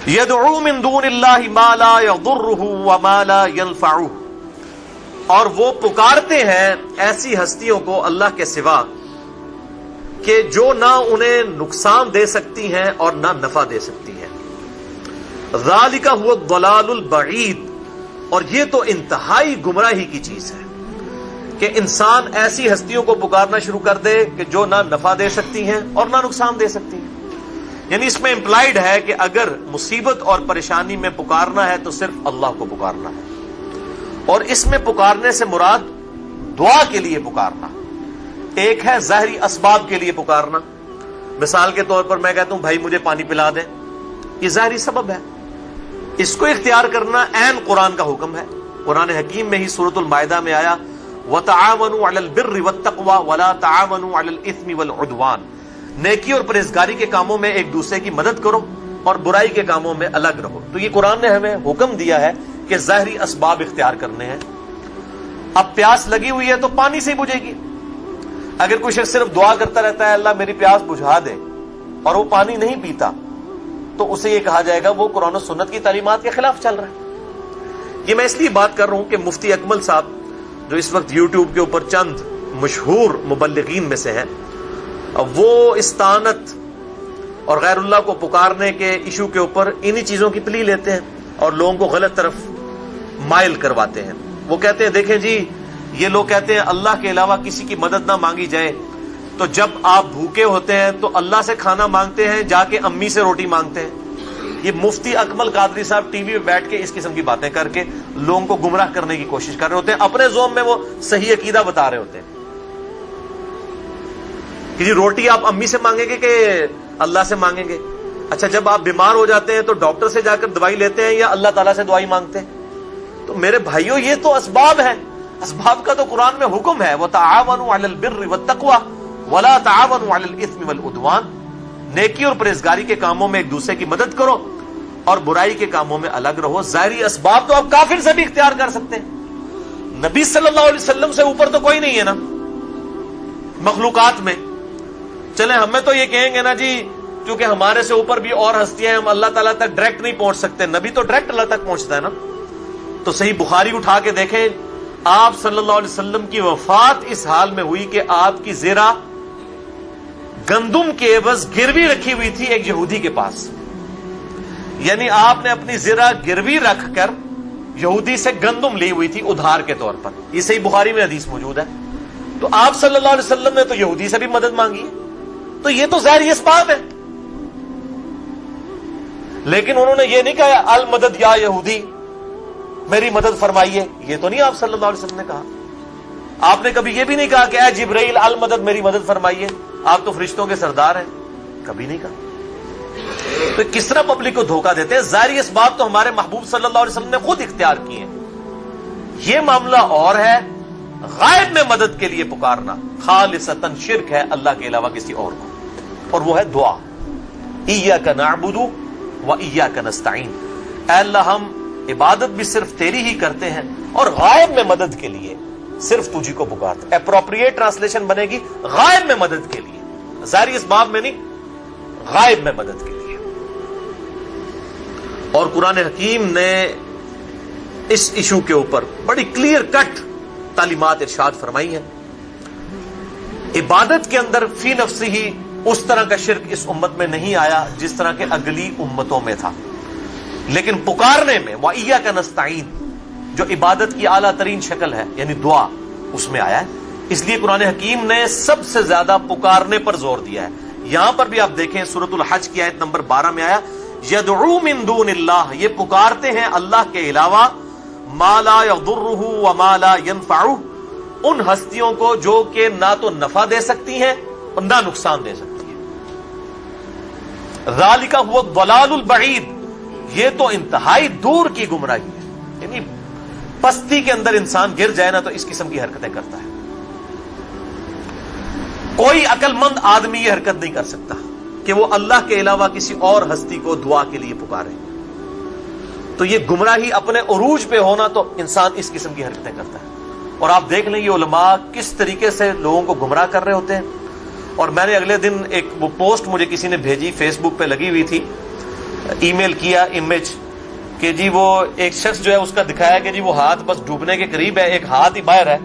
یدعو من دون اللہ ما لا یضرہ وما لا ینفعہ، اور وہ پکارتے ہیں ایسی ہستیوں کو اللہ کے سوا کہ جو نہ انہیں نقصان دے سکتی ہیں اور نہ نفع دے سکتی ہیں. ذالک هو الضلال البعید، اور یہ تو انتہائی گمراہی کی چیز ہے کہ انسان ایسی ہستیوں کو پکارنا شروع کر دے کہ جو نہ نفع دے سکتی ہیں اور نہ نقصان دے سکتی ہیں. یعنی اس میں امپلائیڈ ہے کہ اگر مصیبت اور پریشانی میں پکارنا ہے تو صرف اللہ کو پکارنا ہے، اور اس میں پکارنے سے مراد دعا کے لیے پکارنا. ایک ہے ظاہری اسباب کے لیے پکارنا، مثال کے طور پر میں کہتا ہوں بھائی مجھے پانی پلا دیں، یہ ظاہری سبب ہے. اس کو اختیار کرنا عین قرآن کا حکم ہے. قرآن حکیم میں ہی سورۃ المائدہ میں آیا وَتَعَاوَنُوا عَلَى الْبِرِّ وَالتَّقْوَى وَلَا تَعَاوَنُوا عَلَى الْإِثْمِ وَالْعُدْوَانِ، نیکی اور پرہیزگاری کے کاموں میں ایک دوسرے کی مدد کرو اور برائی کے کاموں میں الگ رہو. تو یہ قرآن نے ہمیں حکم دیا ہے کہ ظاہری اسباب اختیار کرنے ہیں. اب پیاس لگی ہوئی ہے تو پانی سے ہی بجھے گی. اگر کوئی شخص صرف دعا کرتا رہتا ہے اللہ میری پیاس بجھا دے اور وہ پانی نہیں پیتا تو اسے یہ کہا جائے گا وہ قرآن و سنت کی تعلیمات کے خلاف چل رہا ہے. یہ میں اس لیے بات کر رہا ہوں کہ مفتی اکمل صاحب جو اس وقت یوٹیوب کے اوپر چند مشہور مبلغین میں سے ہیں، وہ استعانت اور غیر اللہ کو پکارنے کے ایشو کے اوپر انہی چیزوں کی پلی لیتے ہیں اور لوگوں کو غلط طرف مائل کرواتے ہیں. وہ کہتے ہیں دیکھیں جی یہ لوگ کہتے ہیں اللہ کے علاوہ کسی کی مدد نہ مانگی جائے، تو جب آپ بھوکے ہوتے ہیں تو اللہ سے کھانا مانگتے ہیں جا کے امی سے روٹی مانگتے ہیں. یہ مفتی اکمل قادری صاحب ٹی وی پہ بیٹھ کے اس قسم کی باتیں کر کے لوگوں کو گمراہ کرنے کی کوشش کر رہے ہوتے ہیں. اپنے زوم میں وہ صحیح عقیدہ بتا رہے ہوتے ہیں کہ جی روٹی آپ امی سے مانگیں گے کہ اللہ سے مانگیں گے. اچھا جب آپ بیمار ہو جاتے ہیں تو ڈاکٹر سے جا کر دوائی لیتے ہیں یا اللہ تعالیٰ سے دوائی مانگتے ہیں؟ تو میرے بھائیوں یہ تو اسباب ہیں. اسباب کا تو قرآن میں حکم ہے وَتَعَاوَنُوا عَلَى الْبِرِّ وَالتَّقْوَى وَلَا تَعَاوَنُوا عَلَى الْإِثْمِ وَالْعُدْوَانِ، نیکی اور پرہیزگاری کے کاموں میں ایک دوسرے کی مدد کرو اور برائی کے کاموں میں الگ رہو. ظاہری اسباب تو آپ کافر سے بھی اختیار کر سکتے ہیں. نبی صلی اللہ علیہ وسلم سے اوپر تو کوئی نہیں ہے نا مخلوقات میں. چلیں ہمیں تو یہ کہیں گے نا جی کیونکہ ہمارے سے اوپر بھی اور ہستیاں ہیں، ہم اللہ تعالیٰ تک ڈائریکٹ نہیں پہنچ سکتے. نبی تو ڈائریکٹ اللہ تک پہنچتا ہے نا. تو صحیح بخاری اٹھا کے دیکھیں آپ صلی اللہ علیہ وسلم کی وفات اس حال میں ہوئی کہ آپ کی زرہ گندم کے عوض گروی رکھی ہوئی تھی ایک یہودی کے پاس. یعنی آپ نے اپنی زرہ گروی رکھ کر یہودی سے گندم لی ہوئی تھی ادھار کے طور پر. یہ صحیح بخاری میں حدیث موجود ہے. تو آپ صلی اللہ علیہ وسلم نے تو یہودی سے بھی مدد مانگی ہے. تو یہ تو ظاہری اسباب ہے، لیکن انہوں نے یہ نہیں کہا المدد یا یہودی میری مدد فرمائیے. یہ تو نہیں آپ صلی اللہ علیہ وسلم نے کہا. آپ نے کبھی یہ بھی نہیں کہا کہ اے جبرائیل المدد میری مدد فرمائیے، آپ تو فرشتوں کے سردار ہیں. کبھی نہیں کہا. تو کس طرح پبلک کو دھوکہ دیتے ہیں؟ ظاہری اسباب تو ہمارے محبوب صلی اللہ علیہ وسلم نے خود اختیار کیے ہیں. یہ معاملہ اور ہے غائب میں مدد کے لیے پکارنا خالصتاً شرک ہے اللہ کے علاوہ کسی اور کو، اور وہ ہے دعا. ایاک نعبد و ایاک نستعین، اے اللہ ہم عبادت بھی صرف تیری ہی کرتے ہیں اور غائب میں مدد کے لیے صرف تجھی کو پکارتے ہیں. اپروپریٹ ٹرانسلیشن بنے گی غائب میں مدد کے لیے، ظاہری اسباب میں نہیں، غائب میں مدد کے لیے. اور قرآن حکیم نے اس ایشو کے اوپر بڑی کلیئر کٹ تعلیمات ارشاد فرمائی ہیں. عبادت کے اندر فی نفسی ہی اس طرح کا شرک اس امت میں نہیں آیا جس طرح کے اگلی امتوں میں تھا، لیکن پکارنے میں وَإِيَّاكَ نَسْتَعِينُ جو عبادت کی اعلیٰ ترین شکل ہے یعنی دعا، اس میں آیا ہے. اس لیے قرآن حکیم نے سب سے زیادہ پکارنے پر زور دیا ہے. یہاں پر بھی آپ دیکھیں سورۃ الحج کی آیت نمبر 12 میں آیا یدعو من دون اللہ، یہ پکارتے ہیں اللہ کے علاوہ ما لا یضرہ وما لا ینفعہ، ان ہستیوں کو جو کہ نہ تو نفع دے سکتی ہیں اور نہ نقصان دے سکتی ہیں. ذالک هو الضلال البعید، یہ تو انتہائی دور کی گمراہی ہے. یعنی پستی کے اندر انسان گر جائے نا تو اس قسم کی حرکتیں کرتا ہے. کوئی عقل مند آدمی یہ حرکت نہیں کر سکتا کہ وہ اللہ کے علاوہ کسی اور ہستی کو دعا کے لیے پکارے. تو یہ گمراہی اپنے عروج پہ ہونا تو انسان اس قسم کی حرکتیں کرتا ہے. اور آپ دیکھ لیں یہ علماء کس طریقے سے لوگوں کو گمراہ کر رہے ہوتے ہیں. اور میں نے اگلے دن ایک وہ پوسٹ مجھے کسی نے بھیجی فیس بک پہ لگی ہوئی تھی، ای میل کیا امیج کہ جی وہ ایک شخص جو ہے اس کا دکھایا کہ جی وہ ہاتھ بس ڈوبنے کے قریب ہے, ایک ہاتھ ہی باہر ہے,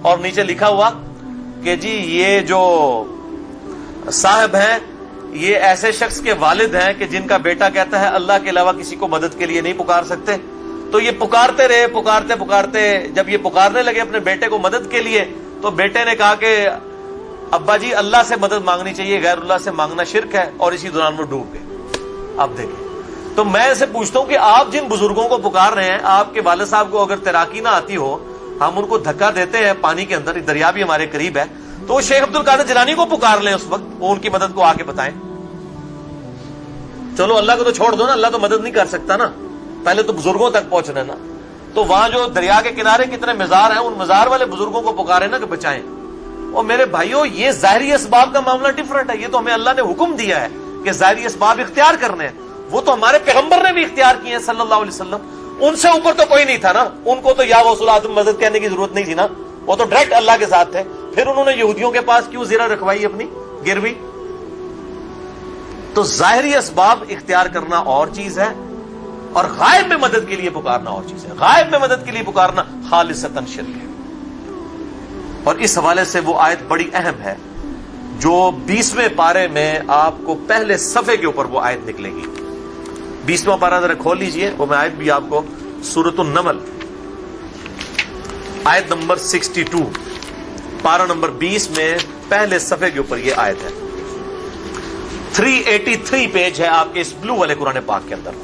اور نیچے لکھا ہوا کہ جی یہ جو صاحب ہیں یہ ایسے شخص کے والد ہیں کہ جن کا بیٹا کہتا ہے اللہ کے علاوہ کسی کو مدد کے لیے نہیں پکار سکتے. تو یہ پکارتے رہے, پکارتے پکارتے جب یہ پکارنے لگے اپنے بیٹے کو مدد کے لیے, تو بیٹے نے کہا کہ ابا جی اللہ سے مدد مانگنی چاہیے, غیر اللہ سے مانگنا شرک ہے, اور اسی دوران وہ ڈوب گئے. اب دیکھیں, تو میں اسے پوچھتا ہوں کہ آپ جن بزرگوں کو پکار رہے ہیں, آپ کے والد صاحب کو اگر تیراکی نہ آتی ہو, ہم ان کو دھکا دیتے ہیں پانی کے اندر, دریا بھی ہمارے قریب ہے, تو شیخ عبد القادر جیلانی کو پکار لیں اس وقت, وہ ان کی مدد کو آ کے بتائیں. چلو اللہ کو تو چھوڑ دو نا, اللہ تو مدد نہیں کر سکتا نا, پہلے تو بزرگوں تک پہنچنا ہے نا. تو وہاں جو دریا کے کنارے کتنے مزار ہیں, ان مزار والے بزرگوں کو پکارے نا کہ بچائیں. اور میرے بھائیوں, یہ ظاہری اسباب کا معاملہ ڈفرنٹ ہے. یہ تو ہمیں اللہ نے حکم دیا ہے کہ ظاہری اسباب اختیار کرنے ہیں, وہ تو ہمارے پیغمبر نے بھی اختیار کیے ہیں صلی اللہ علیہ وسلم. ان سے اوپر تو کوئی نہیں تھا نا, ان کو تو یا غوث العظم مدد کہنے کی ضرورت نہیں تھی نا, وہ تو ڈائریکٹ اللہ کے ساتھ تھے. پھر انہوں نے یہودیوں کے پاس کیوں زیرہ رکھوائی اپنی گروی؟ تو ظاہری اسباب اختیار کرنا اور چیز ہے, اور غائب میں مدد کے لیے پکارنا اور چیز ہے. غائب میں مدد کے لیے پکارنا خالصتاً شرک ہے. اور اس حوالے سے وہ آیت بڑی اہم ہے جو 20ویں پارے میں آپ کو پہلے صفحے کے اوپر وہ آیت نکلے گی. 20واں پارہ ذرا کھول لیجئے, وہ میں آیت بھی آپ کو, سورۃ النمل آیت نمبر 62, پارہ نمبر 20 میں پہلے صفحے کے اوپر یہ آیت ہے. 383 پیج ہے آپ کے اس بلو والے قرآن پاک کے اندر.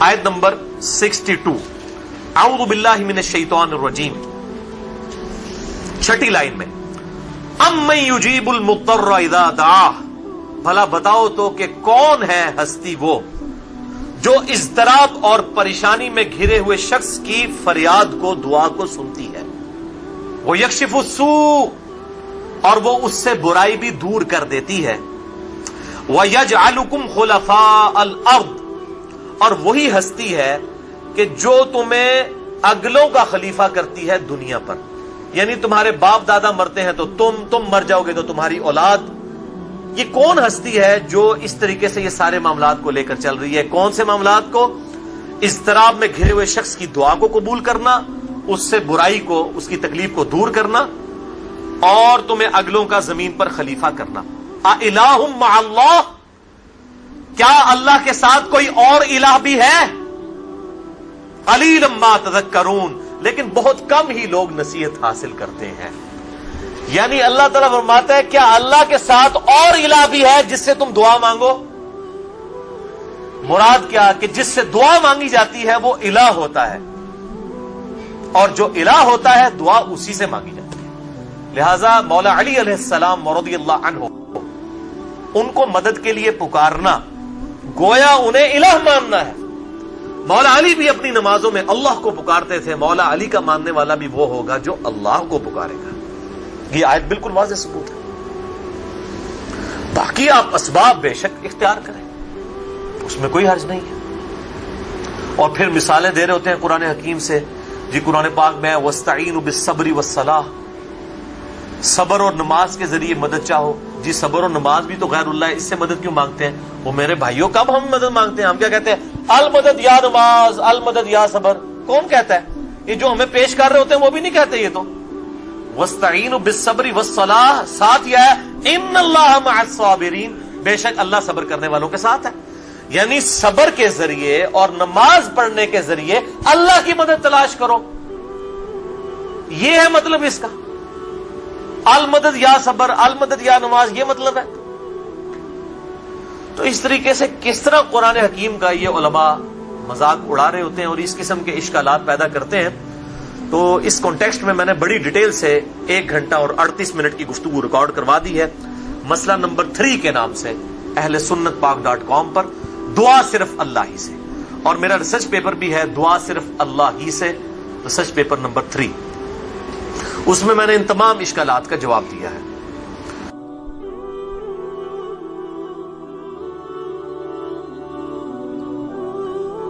آیت نمبر 62, اعوذ باللہ من الشیطان الرجیم, چھٹی لائن میں, امن یجیب المضطر اذا دعاہ, بھلا بتاؤ تو کہ کون ہے ہستی وہ جو اضطراب اور پریشانی میں گھرے ہوئے شخص کی فریاد کو, دعا کو سنتی ہے. وہ یکشف السوء, اور وہ اس سے برائی بھی دور کر دیتی ہے. وَيَجْعَلُكُمْ خُلَفَاءَ الْأَرْضِ, اور وہی ہستی ہے کہ جو تمہیں اگلوں کا خلیفہ کرتی ہے دنیا پر. یعنی تمہارے باپ دادا مرتے ہیں تو تم مر جاؤ گے تو تمہاری اولاد. یہ کون ہستی ہے جو اس طریقے سے یہ سارے معاملات کو لے کر چل رہی ہے؟ کون سے معاملات کو؟ اضطراب میں گھرے ہوئے شخص کی دعا کو قبول کرنا, اس سے برائی کو, اس کی تکلیف کو دور کرنا, اور تمہیں اگلوں کا زمین پر خلیفہ کرنا. اِلَٰهٌ مَّعَ اللَّهِ, کیا اللہ کے ساتھ کوئی اور الہ بھی ہے؟ قَلِيلًا مَّا تَذَكَّرُونَ, لیکن بہت کم ہی لوگ نصیحت حاصل کرتے ہیں. یعنی اللہ تعالیٰ فرماتا ہے کیا اللہ کے ساتھ اور الہ بھی ہے جس سے تم دعا مانگو؟ مراد کیا کہ جس سے دعا مانگی جاتی ہے وہ الہ ہوتا ہے, اور جو الہ ہوتا ہے دعا اسی سے مانگی جاتی ہے. لہذا مولا علی علیہ السلام رضی اللہ عنہ, ان کو مدد کے لیے پکارنا گویا انہیں الہ ماننا ہے. مولا علی بھی اپنی نمازوں میں اللہ کو پکارتے تھے. مولا علی کا ماننے والا بھی وہ ہوگا جو اللہ کو پکارے گا. یہ آیت بالکل واضح ثبوت ہے. باقی آپ اسباب بے شک اختیار کریں, اس میں کوئی حرج نہیں ہے. اور پھر مثالیں دے رہے ہوتے ہیں قرآن حکیم سے. جی قرآن پاک میں وَاسْتَعِينُوا بِالصَّبْرِ وَالصَّلَاةِ, صبر اور نماز کے ذریعے مدد چاہو. جی صبر اور نماز بھی تو غیر اللہ ہے, اس سے مدد کیوں مانگتے ہیں؟ وہ میرے بھائیوں کب ہم مدد مانگتے ہیں؟ ہم کیا کہتے ہیں؟ المدد یا نماز, المدد یا صبر. کون کہتا ہے؟ یہ جو ہمیں پیش کر رہے ہوتے ہیں وہ بھی نہیں کہتے. یہ تو وَاسْتَعِينُوا بِالصَّبْرِ وَالصَّلَاةِ, ساتھ یہ ہے اِنَّ اللَّهَ مَعَ الصَّابِرِينَ, بے شک اللہ صبر کرنے والوں کے ساتھ ہے. یعنی صبر کے ذریعے اور نماز پڑھنے کے ذریعے اللہ کی مدد تلاش کرو. یہ ہے مطلب اس کا. المدد یا صبر, المدد یا نماز, یہ مطلب ہے. تو اس طریقے سے کس طرح قرآن حکیم کا یہ علماء مذاق اڑا رہے ہوتے ہیں اور اس قسم کے اشکالات پیدا کرتے ہیں. تو اس کانٹیکسٹ میں نے بڑی ڈیٹیل سے 1 گھنٹہ اور 38 منٹ کی گفتگو ریکارڈ کروا دی ہے مسئلہ نمبر 3 کے نام سے اہل سنت پاک.com پر, دعا صرف اللہ ہی سے. اور میرا ریسرچ پیپر بھی ہے دعا صرف اللہ ہی سے, ریسرچ پیپر نمبر 3. اس میں نے ان تمام اشکالات کا جواب دیا ہے.